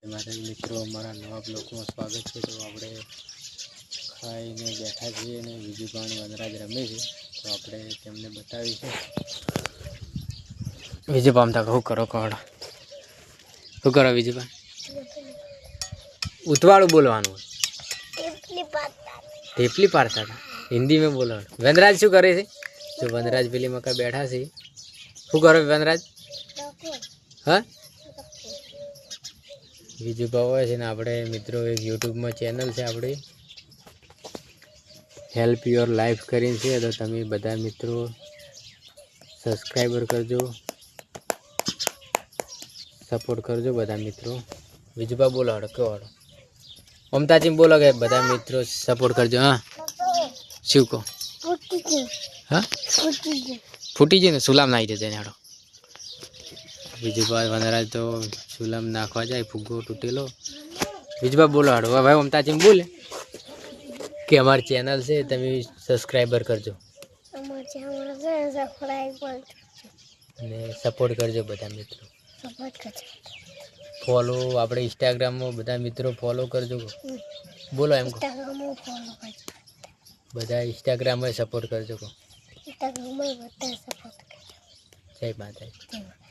મારા મિત્રો અમારા નવા બ્લોગમાં સ્વાગત છે। તો આપણે ખાઈને બેઠા છીએ અને બીજું પાણી વનરાજ રમે છે, તો આપણે તેમને બતાવીશું। વિજયભાઈ તક શું કરો કળ શું કરો વિજયભાઈ? ઉતવાળું બોલવાનું, ટેપલી પાડતા હતા, હિન્દી में બોલો। વનરાજ શું કરે છે? જો વનરાજ પેલી મકા બેઠા છે, શું કરો વનરાજ? હા, વિજયભાઈ હોય છે ને આપણે મિત્રો એક યુટ્યુબમાં ચેનલ છે આપણી હેલ્પ યોર લાઈફ કરીને છે, તો તમે બધા મિત્રો સબસ્ક્રાઈબર કરજો, સપોર્ટ કરજો બધા મિત્રો। વિજયભાઈ બોલો હડો કયો હડો મમતાજી બોલો કે બધા મિત્રો સપોર્ટ કરજો। હા શું કહો? હા ફૂટી ગઈ ને સુલામ નાખી દેજે હડો। વિજયભાઈ વનરાજ તો સુલામ નાખવા જાય, ફુગ્ગો તૂટેલો। વિજયભાઈ બોલો હડો ભાઈ મમતાજી બોલે કે અમારી ચેનલ છે તમે સબસ્ક્રાઈબર કરજો અને સપોર્ટ કરજો બધા મિત્રો। ફોલો આપણે ઇન્સ્ટાગ્રામમાં બધા મિત્રો ફોલો કરજો। બોલો એમ કહો બધા ઇન્સ્ટાગ્રામમાં સપોર્ટ કરજો કહો। જય માતાજી।